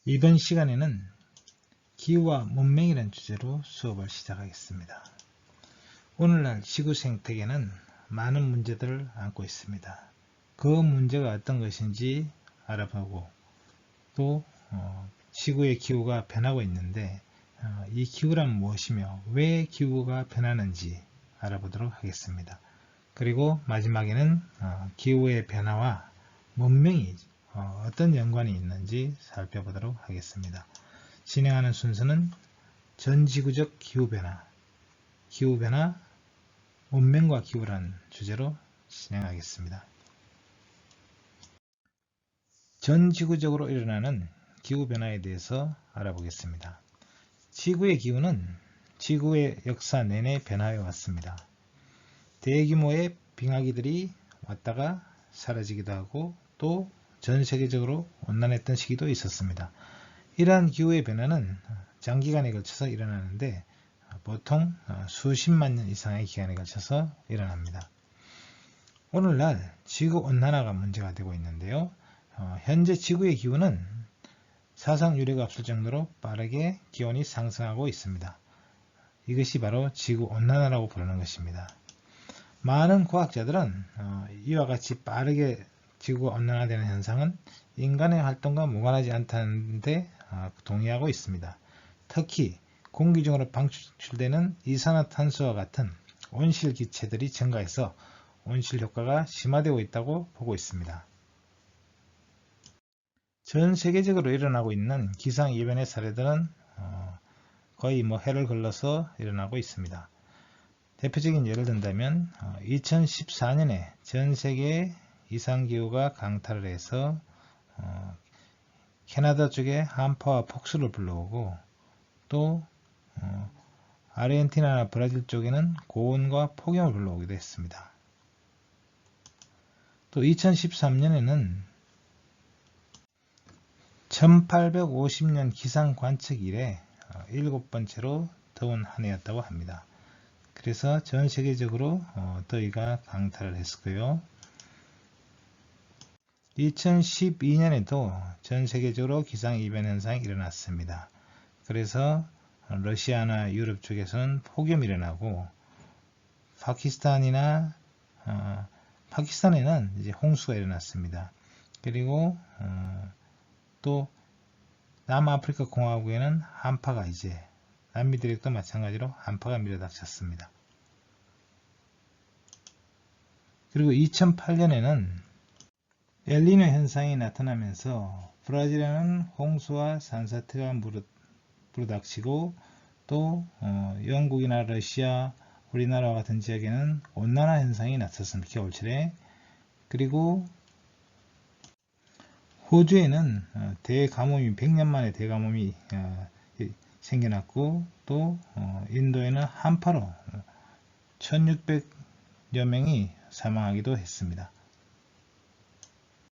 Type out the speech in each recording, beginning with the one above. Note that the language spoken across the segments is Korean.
이번 시간에는 기후와 문명이라는 주제로 수업을 시작하겠습니다. 오늘날 지구 생태계는 많은 문제들을 안고 있습니다. 그 문제가 어떤 것인지 알아보고 또 지구의 기후가 변하고 있는데 이 기후란 무엇이며 왜 기후가 변하는지 알아보도록 하겠습니다. 그리고 마지막에는 기후의 변화와 문명이 어떤 연관이 있는지 살펴보도록 하겠습니다. 진행하는 순서는 전지구적 기후변화, 문명과 기후라는 주제로 진행하겠습니다. 전지구적으로 일어나는 기후변화에 대해서 알아보겠습니다. 지구의 기후는 지구의 역사 내내 변화해 왔습니다. 대규모의 빙하기들이 왔다가 사라지기도 하고 또 전 세계적으로 온난했던 시기도 있었습니다. 이러한 기후의 변화는 장기간에 걸쳐서 일어나는데 보통 수십만 년 이상의 기간에 걸쳐서 일어납니다. 오늘날 지구온난화가 문제가 되고 있는데요. 현재 지구의 기후는 사상 유례가 없을 정도로 빠르게 기온이 상승하고 있습니다. 이것이 바로 지구온난화라고 부르는 것입니다. 많은 과학자들은 이와 같이 빠르게 지구가 온난화되는 현상은 인간의 활동과 무관하지 않다는데 동의하고 있습니다. 특히 공기 중으로 방출되는 이산화탄소와 같은 온실기체들이 증가해서 온실 효과가 심화되고 있다고 보고 있습니다. 전 세계적으로 일어나고 있는 기상이변의 사례들은 거의 해를 걸러서 일어나고 있습니다. 대표적인 예를 든다면 2014년에 전 세계의 이상기후가 강타를 해서 캐나다 쪽에 한파와 폭수를 불러오고 또 아르헨티나나 브라질 쪽에는 고온과 폭염을 불러오기도 했습니다. 또 2013년에는 1850년 기상 관측 이래 7번째로 더운 한 해였다고 합니다. 그래서 전 세계적으로 더위가 강타를 했고요. 2012년에도 전 세계적으로 기상이변 현상이 일어났습니다. 그래서 러시아나 유럽 쪽에서는 폭염이 일어나고 파키스탄에는 이제 홍수가 일어났습니다. 그리고 또 남아프리카 공화국에는 한파가 이제 남미대륙도 마찬가지로 한파가 밀어닥쳤습니다. 그리고 2008년에는 엘니뇨 현상이 나타나면서 브라질에는 홍수와 산사태가 불어닥치고 또 영국이나 러시아, 우리나라와 같은 지역에는 온난화 현상이 나타났습니다. 겨울철에. 그리고 호주에는 대가뭄이 100년 만에 대가뭄이 생겨났고 또 인도에는 한파로 1600여 명이 사망하기도 했습니다.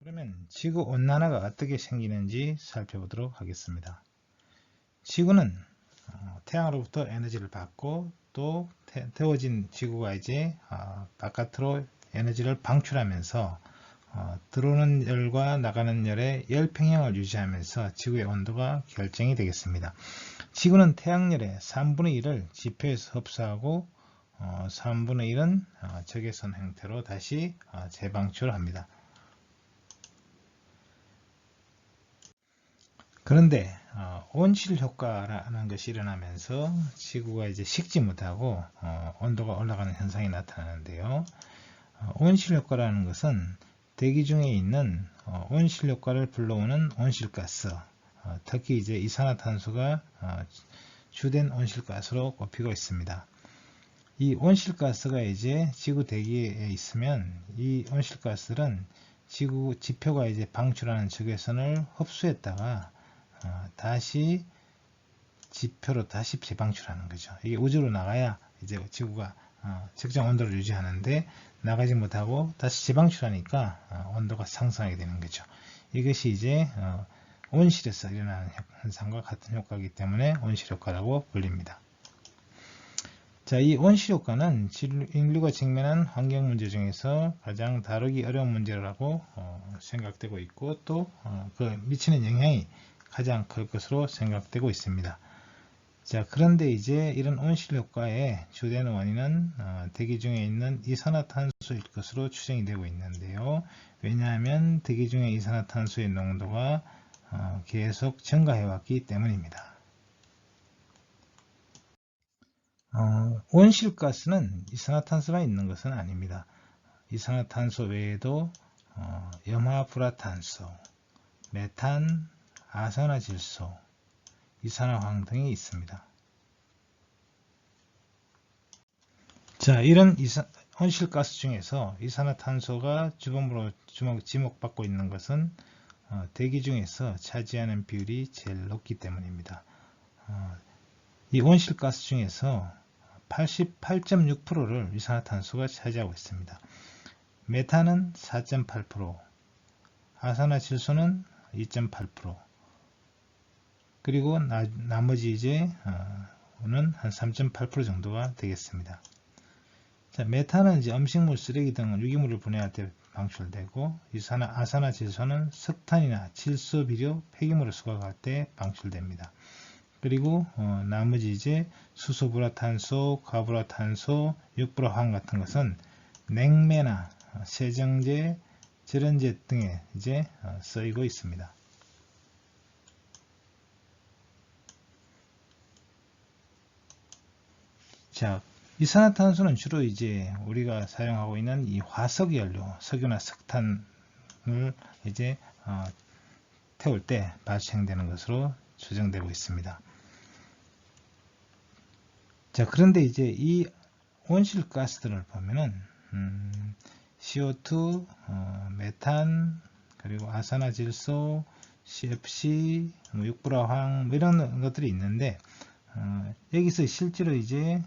그러면 지구온난화가 어떻게 생기는지 살펴보도록 하겠습니다. 지구는 태양으로부터 에너지를 받고 또 태워진 지구가 이제 바깥으로 에너지를 방출하면서 들어오는 열과 나가는 열의 열평형을 유지하면서 지구의 온도가 결정이 되겠습니다. 지구는 태양열의 3분의 1을 지표에서 흡수하고 3분의 1은 적외선 형태로 다시 재방출합니다. 그런데 온실 효과라는 것이 일어나면서 지구가 이제 식지 못하고 온도가 올라가는 현상이 나타나는데요. 온실 효과라는 것은 대기 중에 있는 온실 효과를 불러오는 온실가스, 특히 이제 이산화탄소가 주된 온실가스로 꼽히고 있습니다. 이 온실가스가 이제 지구 대기에 있으면 이 온실가스들은 지구 지표가 이제 방출하는 적외선을 흡수했다가 다시 지표로 다시 재방출하는 거죠. 이게 우주로 나가야 이제 지구가 적정 온도를 유지하는데 나가지 못하고 다시 재방출하니까 온도가 상승하게 되는 거죠. 이것이 이제 온실에서 일어나는 현상과 같은 효과이기 때문에 온실 효과라고 불립니다. 자, 이 온실 효과는 인류가 직면한 환경 문제 중에서 가장 다루기 어려운 문제라고 생각되고 있고 또 그 미치는 영향이 가장 클 것으로 생각되고 있습니다. 자, 그런데 이제 이런 온실 효과의 주된 원인은 대기 중에 있는 이산화탄소일 것으로 추정이 되고 있는데요. 왜냐하면 대기 중에 이산화탄소의 농도가 계속 증가해왔기 때문입니다. 온실가스는 이산화탄소가 있는 것은 아닙니다. 이산화탄소 외에도 염화불화탄소, 메탄, 아산화질소, 이산화황 등이 있습니다. 자, 이런 온실가스 중에서 이산화탄소가 주범으로 지목받고 있는 것은 대기 중에서 차지하는 비율이 제일 높기 때문입니다. 이 온실가스 중에서 88.6%를 이산화탄소가 차지하고 있습니다. 메탄은 4.8%, 아산화질소는 2.8%, 그리고 나머지 이제 는 한 3.8% 정도가 되겠습니다. 자, 메탄은 이제 음식물, 쓰레기 등 유기물을 분해할 때 방출되고, 아산화질소는 석탄이나 질소, 비료, 폐기물을 수거할 때 방출됩니다. 그리고 나머지 이제 수소불화탄소, 과불화탄소, 육불화황 같은 것은 냉매나 세정제, 절연제 등에 이제 쓰이고 있습니다. 자, 이산화탄소는 주로 이제 우리가 사용하고 있는 이 화석연료, 석유나 석탄을 이제 태울 때 발생되는 것으로 추정되고 있습니다. 자, 그런데 이제 이 온실가스들을 보면은 CO2, 메탄, 그리고 아산화질소, CFC, 육불화황 이런 것들이 있는데 여기서 실제로 이제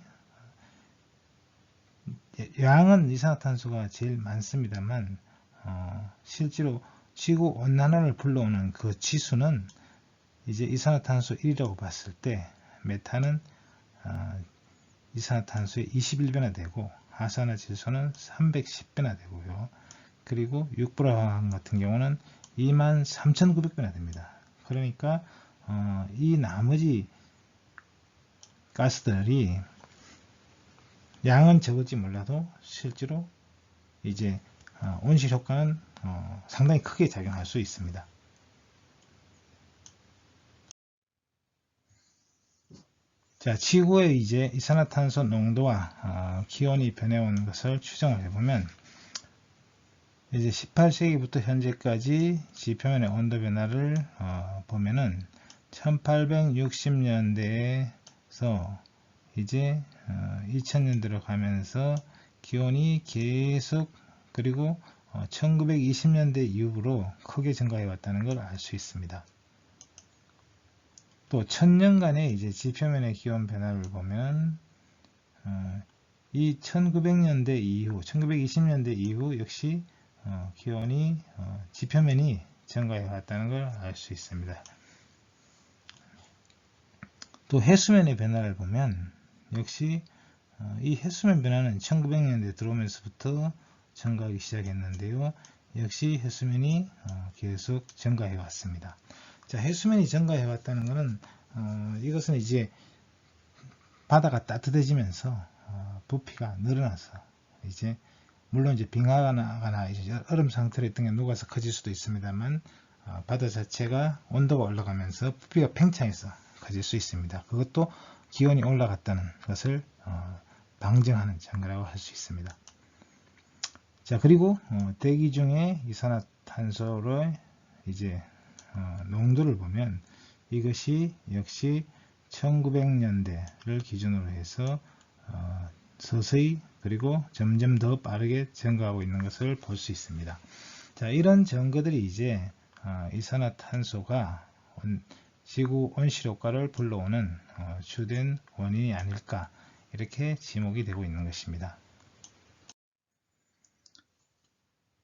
양은 이산화탄소가 제일 많습니다만 실제로 지구 온난화를 불러오는 그 지수는 이제 이산화탄소 1이라고 봤을 때 메탄은 이산화탄소의 21배나 되고 아산화질소는 310배나 되고요. 그리고 육불화황 같은 경우는 23,900배나 됩니다. 그러니까 이 나머지 가스들이 양은 적을지 몰라도 실제로 이제 온실 효과는 상당히 크게 작용할 수 있습니다. 자, 지구의 이제 이산화탄소 농도와 기온이 변해온 것을 추정을 해보면 이제 18세기부터 현재까지 지표면의 온도 변화를 보면은 1860년대에서 이제 2000년대로 가면서 기온이 계속 그리고 1920년대 이후로 크게 증가해 왔다는 걸 알 수 있습니다. 또 1000년간의 이제 지표면의 기온 변화를 보면 이 1900년대 이후, 1920년대 이후 역시 기온이 지표면이 증가해 왔다는 걸 알 수 있습니다. 또 해수면의 변화를 보면 역시 이 해수면 변화는 1900년대 들어오면서부터 증가하기 시작했는데요. 역시 해수면이 계속 증가해 왔습니다. 자, 해수면이 증가해 왔다는 것은 이것은 이제 바다가 따뜻해지면서 부피가 늘어나서 이제 물론 이제 빙하가나 이제 얼음 상태로 있던 게 녹아서 커질 수도 있습니다만 바다 자체가 온도가 올라가면서 부피가 팽창해서 커질 수 있습니다. 그것도 기온이 올라갔다는 것을 방증하는 증거라고 할 수 있습니다. 자, 그리고 대기 중에 이산화탄소의 이제 농도를 보면 이것이 역시 1900년대를 기준으로 해서 서서히 그리고 점점 더 빠르게 증가하고 있는 것을 볼 수 있습니다. 자, 이런 증거들이 이제 이산화탄소가 지구 온실 효과를 불러오는 주된 원인이 아닐까 이렇게 지목이 되고 있는 것입니다.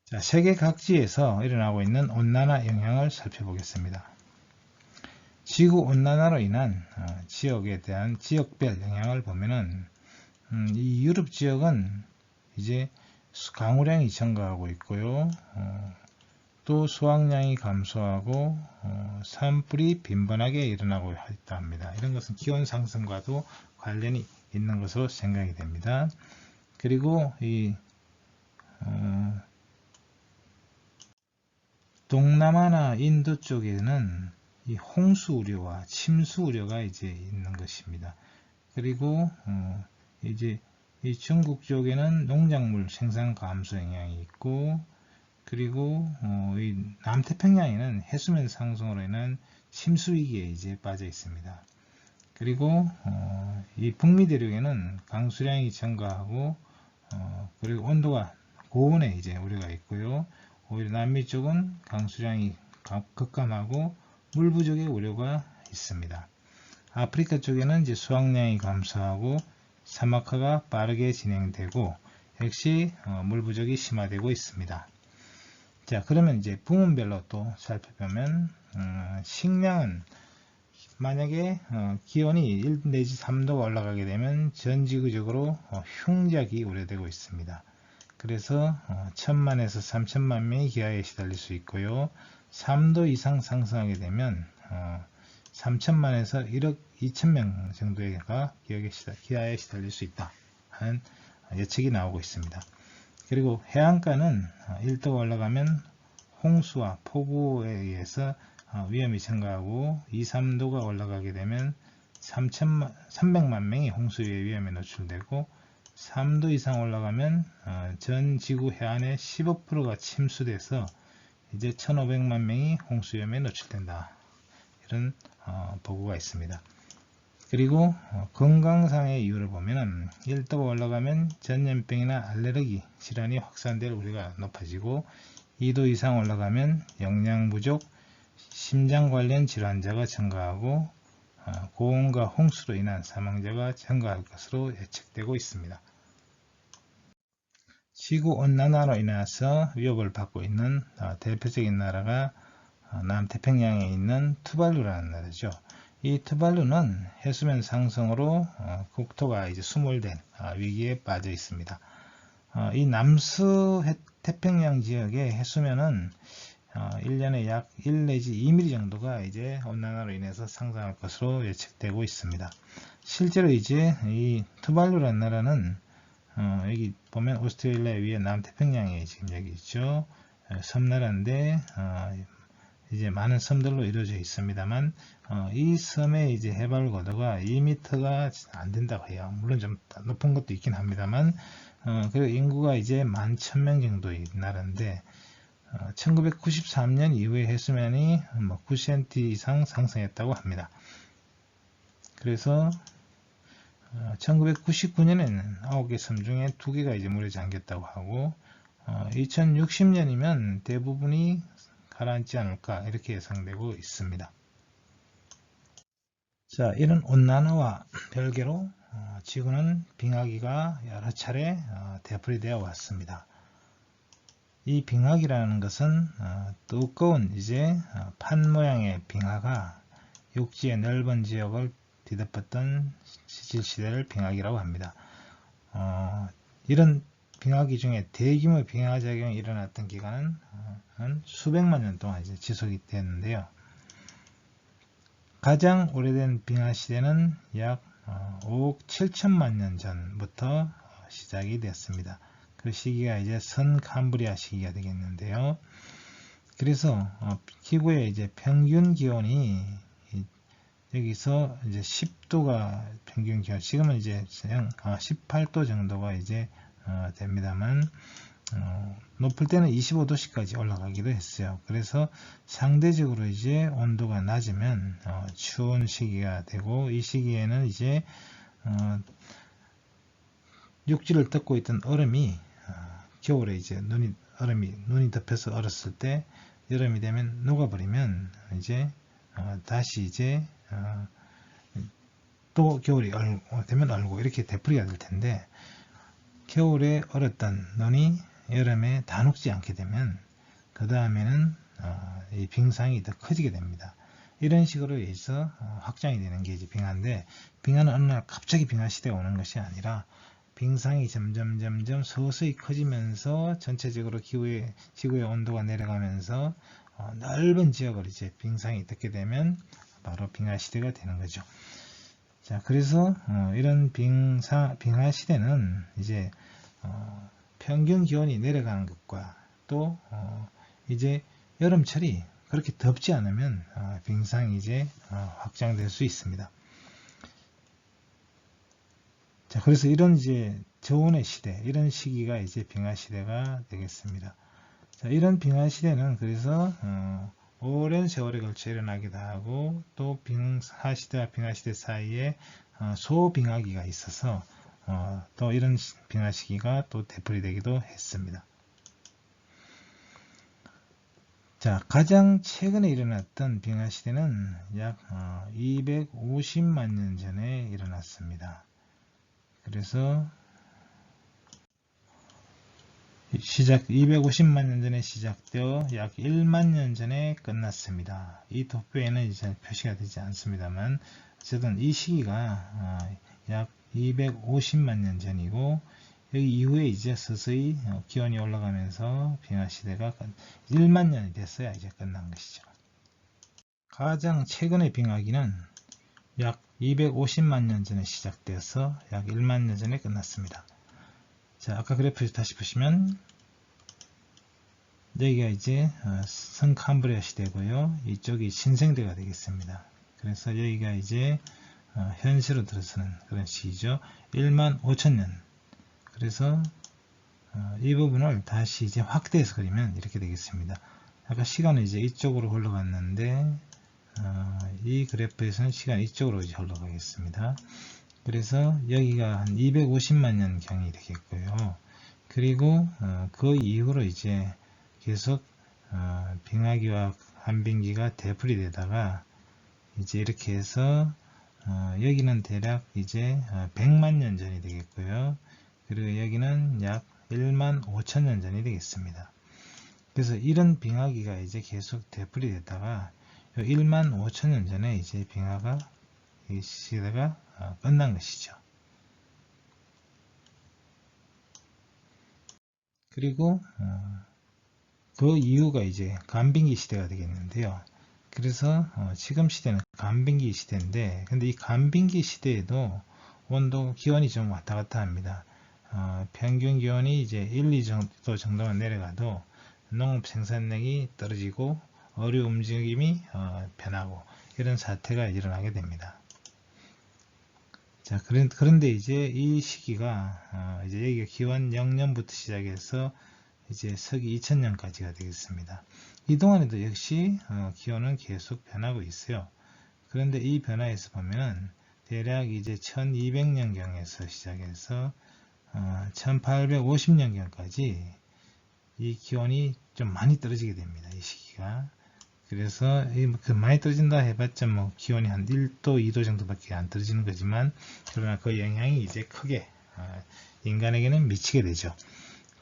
자, 세계 각지에서 일어나고 있는 온난화 영향을 살펴보겠습니다. 지구 온난화로 인한 지역에 대한 지역별 영향을 보면은 이 유럽 지역은 이제 강우량이 증가하고 있고요. 또 수확량이 감소하고 산불이 빈번하게 일어나고 있다 합니다. 이런 것은 기온 상승과도 관련이 있는 것으로 생각이 됩니다. 그리고 이 동남아나 인도 쪽에는 이 홍수 우려와 침수 우려가 이제 있는 것입니다. 그리고 이제 이 중국 쪽에는 농작물 생산 감소 영향이 있고, 그리고 이 남태평양에는 해수면 상승으로 인한 침수 위기에 이제 빠져 있습니다. 그리고 이 북미 대륙에는 강수량이 증가하고 그리고 온도가 고온에 이제 우려가 있고요. 오히려 남미 쪽은 강수량이 급감하고 물 부족의 우려가 있습니다. 아프리카 쪽에는 이제 수확량이 감소하고 사막화가 빠르게 진행되고 역시 물 부족이 심화되고 있습니다. 자, 그러면 이제 부문별로 또 살펴보면 식량은 만약에 기온이 1 내지 3도가 올라가게 되면 전 지구적으로 흉작이 우려되고 있습니다. 그래서 1000만에서 3000만 명이 기아에 시달릴 수 있고요. 3도 이상 상승하게 되면 3000만에서 1억 2천명 정도가 기아에 시달릴 수 있다 하는 예측이 나오고 있습니다. 그리고 해안가는 1도가 올라가면 홍수와 폭우에 의해서 위험이 증가하고 2, 3도가 올라가게 되면 300만 명이 홍수의 위험에 노출되고 3도 이상 올라가면 전 지구 해안의 15%가 침수돼서 이제 1500만 명이 홍수 위험에 노출된다. 이런 보고가 있습니다. 그리고 건강상의 이유를 보면 1도가 올라가면 전염병이나 알레르기 질환이 확산될 우려가 높아지고 2도 이상 올라가면 영양 부족, 심장 관련 질환자가 증가하고 고온과 홍수로 인한 사망자가 증가할 것으로 예측되고 있습니다. 지구온난화로 인해서 위협을 받고 있는 대표적인 나라가 남태평양에 있는 투발루라는 나라죠. 이 투발루는 해수면 상승으로 국토가 이제 수몰된 위기에 빠져 있습니다. 이 남수 태평양 지역의 해수면은 1년에 약 1 내지 2mm 정도가 이제 온난화로 인해서 상승할 것으로 예측되고 있습니다. 실제로 이제 이 투발루라는 나라는 여기 보면 오스트레일리아 위에 남태평양에 지금 여기 있죠. 섬나라인데 이제 많은 섬들로 이루어져 있습니다만 이 섬의 이제 해발 고도가 2m가 안 된다고 해요. 물론 좀 높은 것도 있긴 합니다만 그리고 인구가 이제 11,000명 정도의 나라인데 1993년 이후에 해수면이 9cm 이상 상승했다고 합니다. 그래서 1999년에는 9개 섬 중에 2개가 이제 물에 잠겼다고 하고 2060년이면 대부분이 가라앉지 않을까 이렇게 예상되고 있습니다. 자, 이런 온난화와 별개로 지구는 빙하기가 여러 차례 되풀이되어 왔습니다. 이 빙하기라는 것은 두꺼운 이제 판 모양의 빙하가 육지의 넓은 지역을 뒤덮었던 시질시대를 빙하기라고 합니다. 이런 빙하기 중에 대규모 빙하작용이 일어났던 기간은 한 수백만 년 동안 이제 지속이 됐는데요. 가장 오래된 빙하 시대는 약 5억 7천만 년 전부터 시작이 됐습니다. 그 시기가 이제 선캄브리아 시기가 되겠는데요. 그래서 지구의 이제 평균 기온이 여기서 이제 10도가 평균 기온, 지금은 이제 18도 정도가 이제 됩니다만 높을 때는 25도씨까지 올라가기도 했어요. 그래서 상대적으로 이제 온도가 낮으면 추운 시기가 되고 이 시기에는 이제 육지를 덮고 있던 얼음이 겨울에 이제 눈이 덮여서 얼었을 때 여름이 되면 녹아버리면 이제 다시 이제 또 겨울이 되면 얼고 이렇게 되풀이가 될 텐데 겨울에 얼었던 눈이 여름에 다 녹지 않게 되면 그 다음에는 이 빙상이 더 커지게 됩니다. 이런 식으로 해서 확장이 되는 게 이제 빙하인데 빙하는 어느 날 갑자기 빙하 시대가 오는 것이 아니라 빙상이 점점 서서히 커지면서 전체적으로 지구의 온도가 내려가면서 넓은 지역을 이제 빙상이 덮게 되면 바로 빙하 시대가 되는 거죠. 자, 그래서 이런 빙하 시대는 이제 평균 기온이 내려가는 것과 또 이제 여름철이 그렇게 덥지 않으면 빙상이 이제 확장될 수 있습니다. 자, 그래서 이런 이제 저온의 시대, 이런 시기가 이제 빙하 시대가 되겠습니다. 자, 이런 빙하 시대는 그래서 오랜 세월에 걸쳐 일어나기도 하고 또 빙하 시대와 빙하 시대 사이에 소빙하기가 있어서 또 이런 빙하 시기가 또 되풀이되기도 했습니다. 자, 가장 최근에 일어났던 빙하 시대는 약 250만 년 전에 일어났습니다. 그래서 250만 년 전에 시작되어 약 1만 년 전에 끝났습니다. 이 도표에는 이제 표시가 되지 않습니다만 어쨌든 이 시기가 약 250만 년 전이고 여기 이후에 이제 서서히 기온이 올라가면서 빙하 시대가 1만 년이 됐어야 이제 끝난 것이죠. 가장 최근의 빙하기는 약 250만 년 전에 시작되어서 약 1만 년 전에 끝났습니다. 자, 아까 그래프 다시 보시면 여기가 이제 성캄브리아 시대고요. 이쪽이 신생대가 되겠습니다. 그래서 여기가 이제 현실로 들어서는 그런 시기죠. 1만 5천 년. 그래서 이 부분을 다시 이제 확대해서 그리면 이렇게 되겠습니다. 아까 시간은 이제 이쪽으로 흘러갔는데 이 그래프에서는 시간이 이쪽으로 이제 흘러가겠습니다. 그래서 여기가 한 250만 년 경이 되겠고요. 그리고 그 이후로 이제 계속 빙하기와 한빙기가 되풀이 되다가 이제 이렇게 해서 여기는 대략 이제 100만 년 전이 되겠고요. 그리고 여기는 약 1만 5천 년 전이 되겠습니다. 그래서 이런 빙하기가 이제 계속 되풀이 되다가 1만 5천 년 전에 이제 빙하가 이 시대가 끝난 것이죠. 그리고 그 이후가 이제 간빙기 시대가 되겠는데요. 그래서 지금 시대는 간빙기 시대인데 근데 이 간빙기 시대에도 온도 기온이 좀 왔다 갔다 합니다. 평균 기온이 이제 1, 2도 정도만 내려가도 농업 생산량이 떨어지고 어류 움직임이 변하고 이런 사태가 일어나게 됩니다. 자, 그런데 이제 이 시기가 이제 여기가 기원 0년부터 시작해서 이제 서기 2000년까지가 되겠습니다. 이 동안에도 역시 기온은 계속 변하고 있어요. 그런데 이 변화에서 보면은 대략 이제 1200년경에서 시작해서 1850년경까지 이 기온이 좀 많이 떨어지게 됩니다. 이 시기가. 그래서 많이 떨어진다 해봤자 뭐 기온이 한 1도, 2도 정도밖에 안 떨어지는 거지만 그러나 그 영향이 이제 크게 인간에게는 미치게 되죠.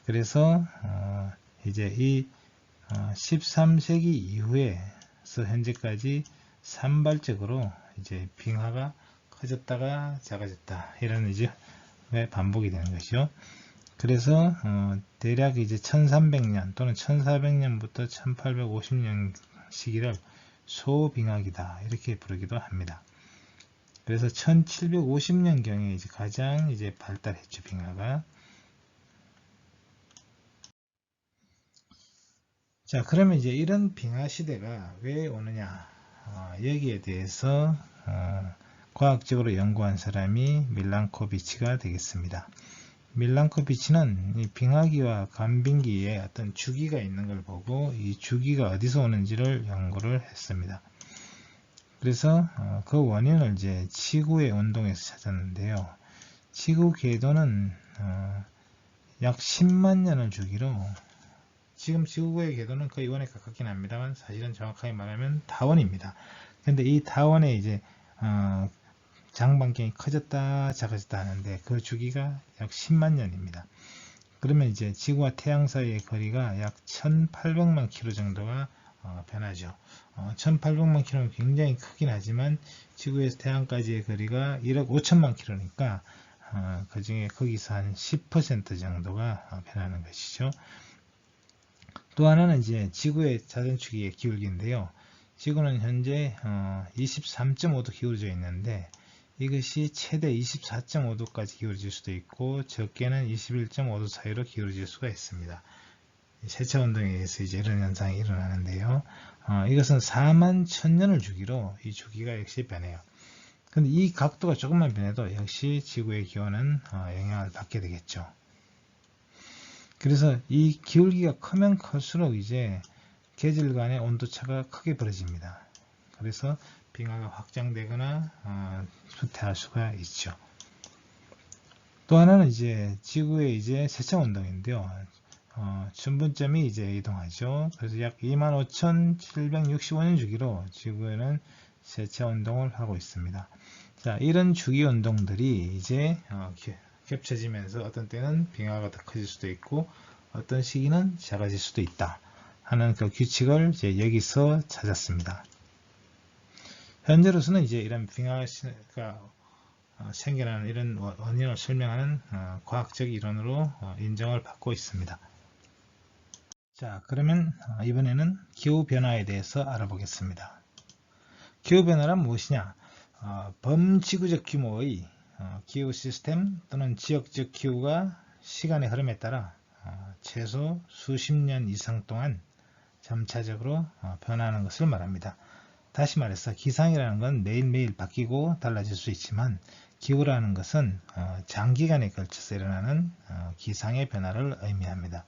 그래서 이제 이 13세기 이후에서 현재까지 산발적으로 이제 빙하가 커졌다가 작아졌다 이런 이제 반복이 되는 것이죠. 그래서 대략 이제 1300년 또는 1400년부터 1850년 시기를 소빙하기다 이렇게 부르기도 합니다. 그래서 1750년경에 이제 가장 이제 발달했죠, 빙하가. 자, 그러면 이제 이런 빙하 시대가 왜 오느냐? 여기에 대해서 과학적으로 연구한 사람이 밀란코비치가 되겠습니다. 밀란코비치는 이 빙하기와 간빙기에 어떤 주기가 있는 걸 보고 이 주기가 어디서 오는지를 연구를 했습니다. 그래서 그 원인을 이제 지구의 운동에서 찾았는데요. 지구 궤도는 약 10만 년을 주기로 지금 지구의 궤도는 거의 원에 가깝긴 합니다만 사실은 정확하게 말하면 타원입니다. 근데 이 타원에 이제 장반경이 커졌다 작아졌다 하는데 그 주기가 약 10만 년입니다. 그러면 이제 지구와 태양 사이의 거리가 약 1800만 킬로 정도가 변하죠. 1800만 킬로는 굉장히 크긴 하지만 지구에서 태양까지의 거리가 1억 5천만 킬로니까 그 중에 거기서 한 10% 정도가 변하는 것이죠. 또 하나는 이제 지구의 자전축의 기울기인데요. 지구는 현재 23.5도 기울어져 있는데 이것이 최대 24.5도까지 기울어질 수도 있고 적게는 21.5도 사이로 기울어질 수가 있습니다. 세차 운동에 의해서 이제 이런 현상이 일어나는데요. 이것은 4만 1000년을 주기로 이 주기가 역시 변해요. 근데 이 각도가 조금만 변해도 역시 지구의 기온은 영향을 받게 되겠죠. 그래서 이 기울기가 크면 클수록 이제 계절 간의 온도차가 크게 벌어집니다. 그래서 빙하가 확장되거나 쇠퇴할 수가 있죠. 또 하나는 이제 지구의 이제 세차 운동인데요. 준분점이 이제 이동하죠. 그래서 약 25,765년 주기로 지구에는 세차 운동을 하고 있습니다. 자, 이런 주기 운동들이 이제 겹쳐지면서 어떤 때는 빙하가 더 커질 수도 있고 어떤 시기는 작아질 수도 있다 하는 그 규칙을 이제 여기서 찾았습니다. 현재로서는 이제 이런 빙하가 생겨나는 이런 원인을 설명하는 과학적 이론으로 인정을 받고 있습니다. 자, 그러면 이번에는 기후변화에 대해서 알아보겠습니다. 기후변화란 무엇이냐? 범지구적 규모의 기후 시스템 또는 지역적 기후가 시간의 흐름에 따라 최소 수십 년 이상 동안 점차적으로 변화하는 것을 말합니다. 다시 말해서 기상이라는 건 매일매일 바뀌고 달라질 수 있지만 기후라는 것은 장기간에 걸쳐서 일어나는 기상의 변화를 의미합니다.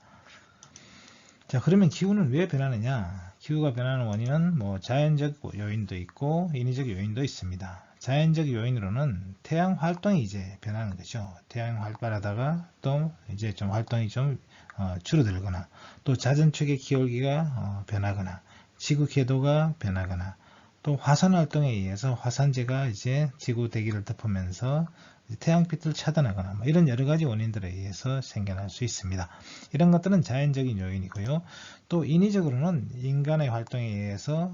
자, 그러면 기후는 왜 변하느냐? 기후가 변하는 원인은 자연적 요인도 있고 인위적 요인도 있습니다. 자연적 요인으로는 태양 활동이 이제 변하는 거죠. 태양 활발하다가 또 이제 좀 활동이 좀 줄어들거나 또 자전축의 기울기가 변하거나 지구 궤도가 변하거나 또 화산 활동에 의해서 화산재가 이제 지구 대기를 덮으면서 태양빛을 차단하거나 이런 여러 가지 원인들에 의해서 생겨날 수 있습니다. 이런 것들은 자연적인 요인이고요. 또 인위적으로는 인간의 활동에 의해서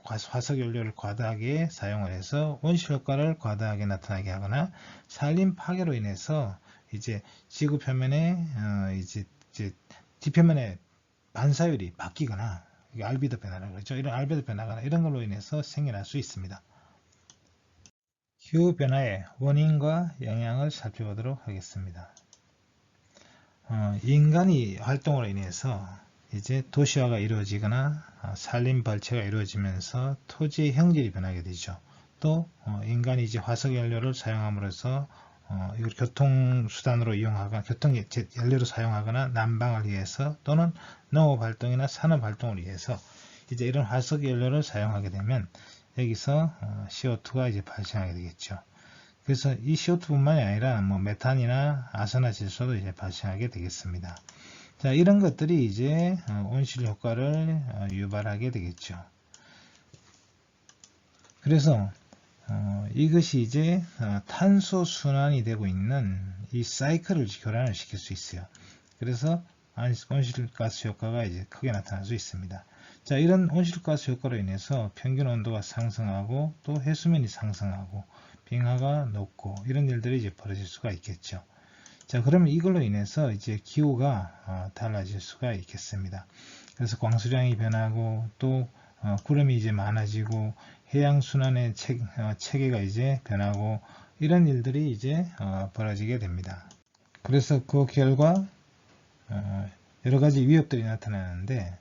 화석연료를 과다하게 사용을 해서 온실 효과를 과다하게 나타나게 하거나 산림 파괴로 인해서 이제 지구 표면에 이제 지표면의 반사율이 바뀌거나 알비도 변화라고 그러죠. 이런 알비도 변화거나 이런 걸로 인해서 생겨날 수 있습니다. 기후변화의 원인과 영향을 살펴보도록 하겠습니다. 인간이 활동으로 인해서 이제 도시화가 이루어지거나 산림 발치가 이루어지면서 토지의 형질이 변하게 되죠. 또 인간이 이제 화석연료를 사용함으로써 이걸 교통수단으로 이용하거나 연료로 사용하거나 난방을 위해서 또는 농업활동이나 산업활동을 위해서 이제 이런 화석연료를 사용하게 되면 여기서 CO2가 이제 발생하게 되겠죠. 그래서 이 CO2뿐만이 아니라 메탄이나 아산화질소도 이제 발생하게 되겠습니다. 자, 이런 것들이 이제 온실 효과를 유발하게 되겠죠. 그래서 이것이 이제 탄소 순환이 되고 있는 이 사이클을 교란을 시킬 수 있어요. 그래서 온실가스 효과가 이제 크게 나타날 수 있습니다. 자, 이런 온실가스 효과로 인해서 평균 온도가 상승하고 또 해수면이 상승하고 빙하가 녹고 이런 일들이 이제 벌어질 수가 있겠죠. 자, 그러면 이걸로 인해서 이제 기후가 달라질 수가 있겠습니다. 그래서 광수량이 변하고 또 구름이 이제 많아지고 해양순환의 체계가 이제 변하고 이런 일들이 이제 벌어지게 됩니다. 그래서 그 결과 여러 가지 위협들이 나타나는데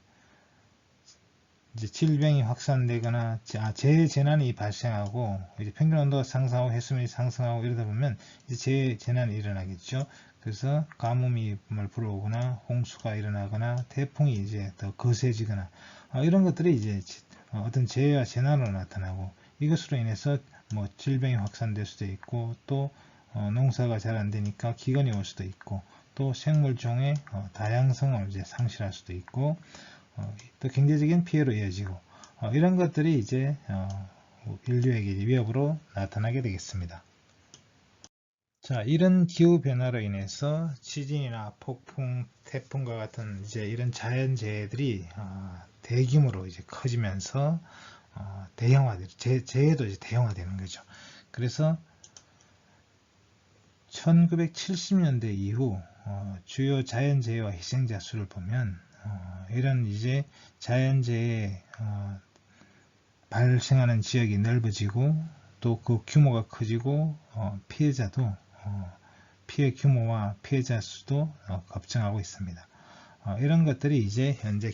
이제 질병이 확산되거나 재해재난이 발생하고 이제 평균 온도가 상승하고 해수면이 상승하고 이러다 보면 이제 재해재난이 일어나겠죠. 그래서 가뭄이 불어오거나 홍수가 일어나거나 태풍이 이제 더 거세지거나 이런 것들이 이제 어떤 재해와 재난으로 나타나고 이것으로 인해서 질병이 확산될 수도 있고 또 농사가 잘 안 되니까 기근이 올 수도 있고 또 생물종의 다양성을 이제 상실할 수도 있고 또 경제적인 피해로 이어지고 이런 것들이 이제 인류에게 위협으로 나타나게 되겠습니다. 자, 이런 기후 변화로 인해서 지진이나 폭풍, 태풍과 같은 이제 이런 자연재해들이 대규모로 이제 커지면서 재해도 이제 대형화되는 거죠. 그래서 1970년대 이후 주요 자연재해와 희생자 수를 보면 이런 이제 자연재해 발생하는 지역이 넓어지고 또 그 규모가 커지고 피해자도 피해 규모와 피해자 수도 급증하고 있습니다. 이런 것들이 이제 현재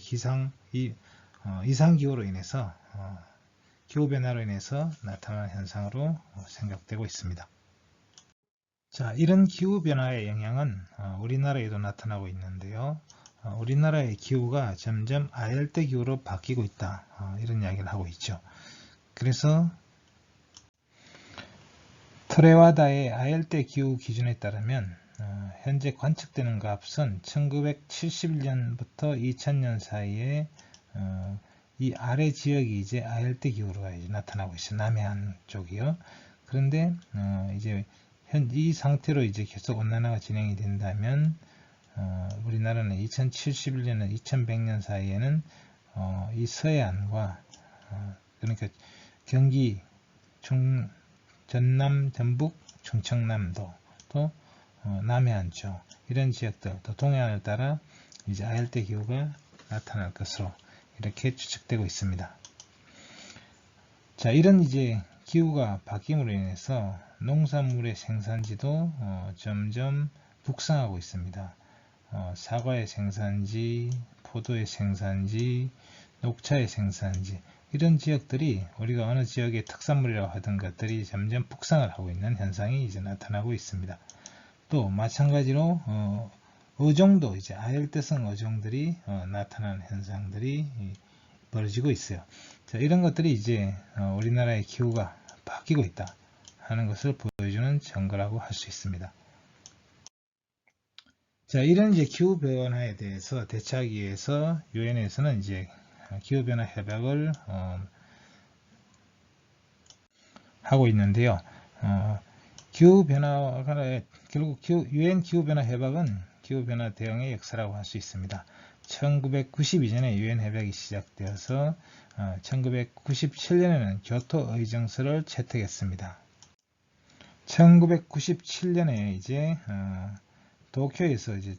이상기후로 인해서 기후변화로 인해서 나타나는 현상으로 생각되고 있습니다. 자, 이런 기후변화의 영향은 우리나라에도 나타나고 있는데요. 우리나라의 기후가 점점 아열대 기후로 바뀌고 있다. 이런 이야기를 하고 있죠. 그래서 트레와다의 아열대 기후 기준에 따르면 현재 관측되는 값은 1971년부터 2000년 사이에 이 아래 지역이 이제 아열대 기후로 이제 나타나고 있어요. 남해안 쪽이요. 그런데 이제 이 상태로 이제 계속 온난화가 진행이 된다면 우리나라는 2071년에서 2100년 사이에는 이 서해안과 그러니까 경기 전남, 전북, 충청남도 또 남해안 쪽 이런 지역들 또 동해안을 따라 이제 아열대 기후가 나타날 것으로 이렇게 추측되고 있습니다. 자, 이런 이제 기후가 바뀜으로 인해서 농산물의 생산지도 점점 북상하고 있습니다. 사과의 생산지, 포도의 생산지, 녹차의 생산지 이런 지역들이 우리가 어느 지역의 특산물이라고 하던 것들이 점점 북상을 하고 있는 현상이 이제 나타나고 있습니다. 또 마찬가지로 어종도 이제 아열대성 어종들이 나타나는 현상들이 벌어지고 있어요. 자, 이런 것들이 이제 우리나라의 기후가 바뀌고 있다 하는 것을 보여주는 증거라고 할 수 있습니다. 자, 이런 이제 기후 변화에 대해서 대처하기 위해서 유엔에서는 이제 기후 변화 협약을 하고 있는데요. 기후 변화가 결국 유엔 기후 변화 협약은 기후 변화 대응의 역사라고 할 수 있습니다. 1992년에 유엔 협약이 시작되어서 1997년에는 교토 의정서를 채택했습니다. 1997년에 이제 도쿄에서 이제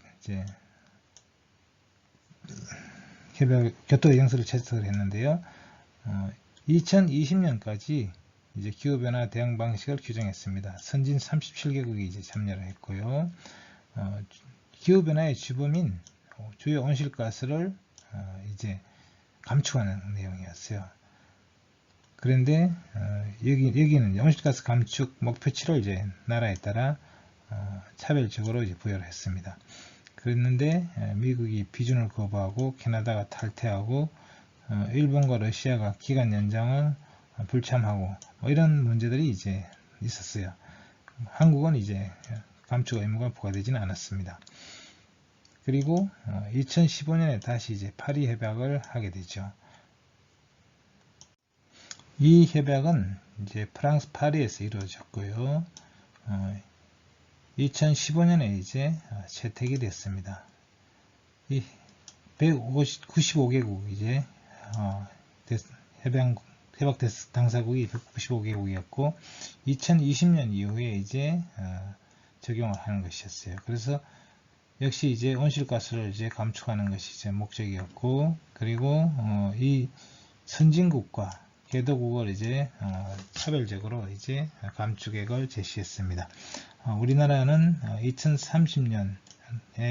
교토 의정서를 채택을 했는데요. 2020년까지 이제 기후변화 대응 방식을 규정했습니다. 선진 37개국이 이제 참여를 했고요. 기후변화의 주범인 주요 온실가스를 이제 감축하는 내용이었어요. 그런데 여기는 온실가스 감축 목표치를 이제 나라에 따라 차별적으로 이제 부여를 했습니다. 그랬는데 미국이 비준을 거부하고 캐나다가 탈퇴하고 일본과 러시아가 기간 연장을 불참하고 뭐 이런 문제들이 이제 있었어요. 한국은 이제 감축 의무가 부과되지는 않았습니다. 그리고 2015년에 다시 이제 파리 협약을 하게 되죠. 이 협약은 이제 프랑스 파리에서 이루어졌고요. 2015년에 이제 채택이 됐습니다. 이 195개국 이제 협약 당사국이 195개국이었고 2020년 이후에 이제 적용을 하는 것이었어요. 그래서 역시 이제 온실가스를 이제 감축하는 것이 이제 목적이었고, 그리고 이 선진국과 개도국을 이제 차별적으로 이제 감축액을 제시했습니다. 우리나라는 2030년에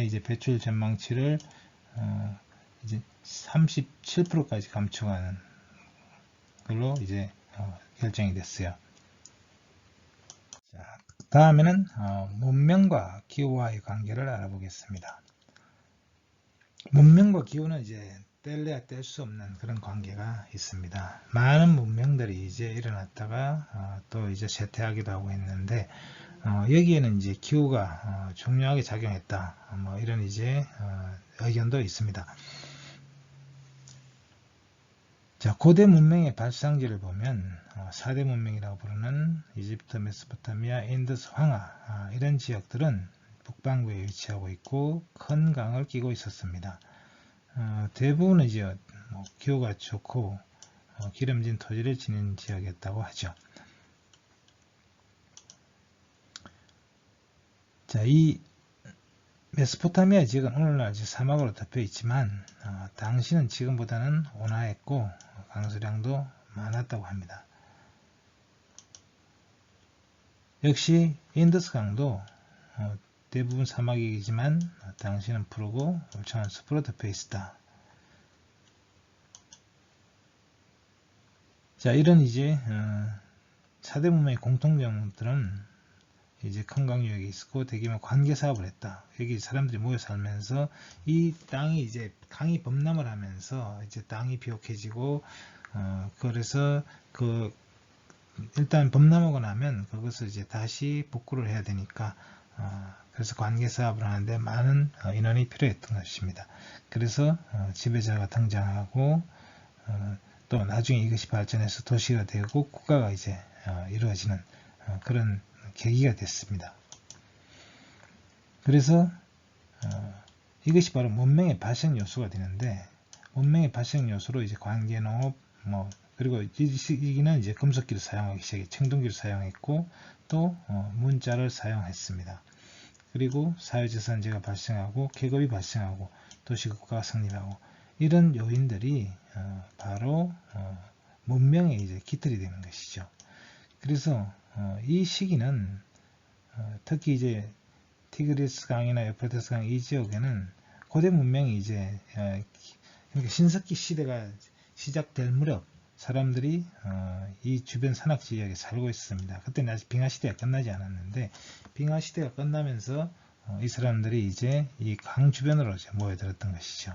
이제 배출 전망치를 이제 37%까지 감축하는 걸로 이제 결정이 됐어요. 자, 다음에는 문명과 기후와의 관계를 알아보겠습니다. 문명과 기후는 이제 뗄래야 뗄 수 없는 그런 관계가 있습니다. 많은 문명들이 이제 일어났다가 또 이제 쇠퇴하기도 하고 했는데 여기에는 이제 기후가 중요하게 작용했다. 뭐 이런 이제 의견도 있습니다. 자, 고대 문명의 발상지를 보면 4대 문명이라고 부르는 이집트, 메소포타미아, 인더스, 황하 이런 지역들은 북반구에 위치하고 있고 큰 강을 끼고 있었습니다. 대부분은 이제 기후가 좋고 기름진 토지를 지닌 지역이었다고 하죠. 자, 이 메소포타미아 지역은 오늘날 사막으로 덮여 있지만 당시는 지금보다는 온화했고 강수량도 많았다고 합니다. 역시 인더스강도 대부분 사막이지만 당시는 푸르고 울창한 숲으로 덮여 있었다. 자, 이런 이제 4대 문명의 공통점들은 이제 큰 강유역이 있었고 대규모 관계 사업을 했다. 여기 사람들이 모여 살면서 이 땅이 이제 강이 범람을 하면서 이제 땅이 비옥해지고 그래서 일단 범람하고 나면 그것을 이제 다시 복구를 해야 되니까 그래서 관계 사업을 하는데 많은 인원이 필요했던 것입니다. 그래서 지배자가 등장하고 또 나중에 이것이 발전해서 도시가 되고 국가가 이제 이루어지는 그런 계기가 됐습니다. 그래서 이것이 바로 문명의 발생 요소가 되는데 문명의 발생 요소로 이제 관계 농업 그리고 이 시기는 이제 금속기를 사용하기 시작해 청동기를 사용했고 또 문자를 사용했습니다. 그리고 사회재산제가 발생하고 계급이 발생하고 도시국가가 성립하고 이런 요인들이 바로 문명의 이제 깃털이 되는 것이죠. 그래서 이 시기는 특히 이제 티그리스 강이나 유프라테스 강 이 지역에는 고대 문명이 이제 그러니까 신석기 시대가 시작될 무렵 사람들이 이 주변 산악 지역에 살고 있습니다. 그때는 아직 빙하 시대가 끝나지 않았는데 빙하 시대가 끝나면서 이 사람들이 이제 이 강 주변으로 이제 모여들었던 것이죠.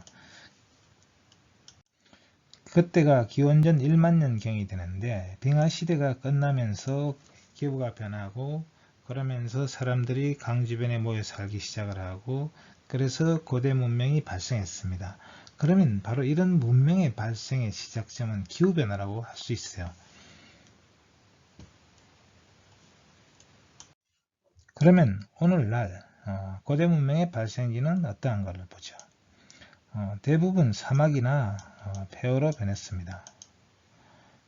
그때가 기원전 1만 년경이 되는데 빙하 시대가 끝나면서 기후가 변하고 그러면서 사람들이 강 주변에 모여 살기 시작을 하고 그래서 고대 문명이 발생했습니다. 그러면 바로 이런 문명의 발생의 시작점은 기후변화라고 할 수 있어요. 그러면 오늘날 고대 문명의 발생지는 어떠한가를 보죠. 대부분 사막이나 폐허로 변했습니다.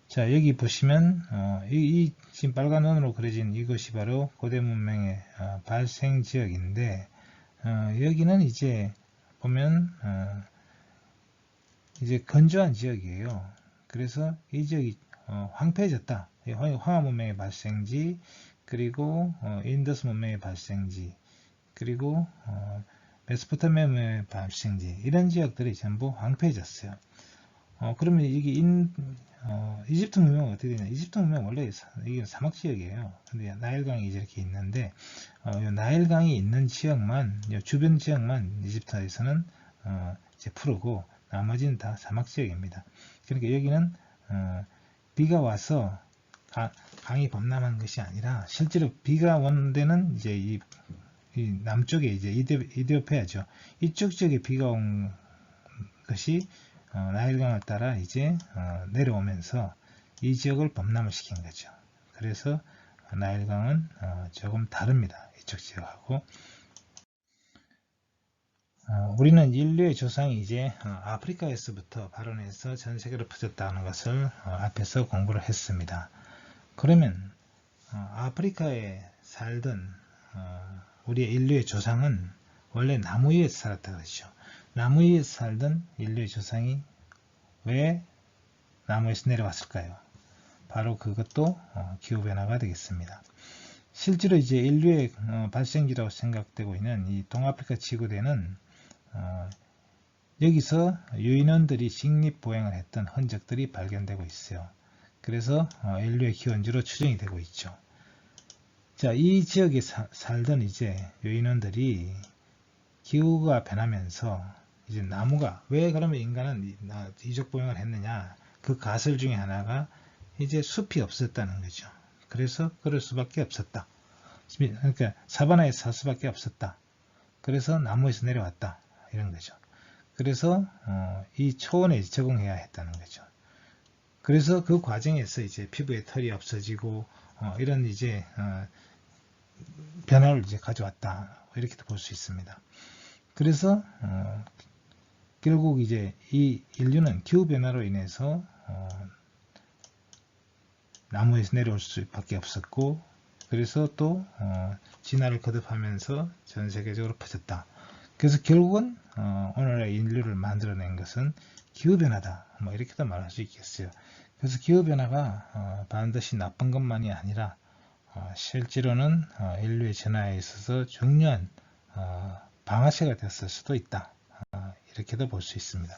자, 여기 보시면 이 지금 빨간 원으로 그려진 이것이 바로 고대 문명의 발생 지역인데 여기는 이제 보면 이제 건조한 지역이에요. 그래서 이 지역이 황폐해졌다. 황하 문명의 발생지, 그리고 인더스 문명의 발생지, 그리고 메소포타미아 문명의 발생지, 이런 지역들이 전부 황폐해졌어요. 그러면 이게 이집트 문명은 어떻게 되냐? 이집트 문명 원래 이게 사막 지역이에요. 근데 나일강이 이렇게 있는데 나일강이 있는 지역만, 주변 지역만 이집트에서는 이제 푸르고 나머지는 다 사막 지역입니다. 그러니까 여기는 비가 와서 강이 범람한 것이 아니라 실제로 비가 온 데는 이제 이 남쪽에 이제 이디오피아죠. 이쪽 지역에 비가 온 것이 나일강을 따라 이제 내려오면서 이 지역을 범람을 시킨 거죠. 그래서 나일강은 조금 다릅니다. 이쪽 지역하고. 우리는 인류의 조상이 이제 아프리카에서부터 발원해서 전 세계로 퍼졌다는 것을 앞에서 공부를 했습니다. 그러면 아프리카에 살던 우리의 인류의 조상은 원래 나무 위에서 살았다 그러죠. 나무 위에서 살던 인류의 조상이 왜 나무에서 내려왔을까요? 바로 그것도 기후변화가 되겠습니다. 실제로 이제 인류의 발생지라고 생각되고 있는 이 동아프리카 지구대는 여기서 유인원들이 식립보행을 했던 흔적들이 발견되고 있어요. 그래서 인류의 기원지로 추정이 되고 있죠. 자, 이 지역에 살던 이제 유인원들이 기후가 변하면서 이제 나무가 왜 그러면 인간은 이족보행을 했느냐? 그 가설 중에 하나가 이제 숲이 없었다는 거죠. 그래서 그럴 수밖에 없었다. 그러니까 사바나에서 살 수밖에 없었다. 그래서 나무에서 내려왔다. 이런 거죠. 그래서 이 초원에 적응해야 했다는 거죠. 그래서 그 과정에서 이제 피부에 털이 없어지고 이런 이제 변화를 이제 가져왔다. 이렇게도 볼 수 있습니다. 그래서 결국 이제 이 인류는 기후 변화로 인해서 나무에서 내려올 수밖에 없었고 그래서 또 진화를 거듭하면서 전 세계적으로 퍼졌다. 그래서 결국은 오늘의 인류를 만들어낸 것은 기후변화다. 뭐 이렇게도 말할 수 있겠어요. 그래서 기후변화가 반드시 나쁜 것만이 아니라 실제로는 인류의 진화에 있어서 중요한 방아쇠가 됐을 수도 있다. 이렇게도 볼 수 있습니다.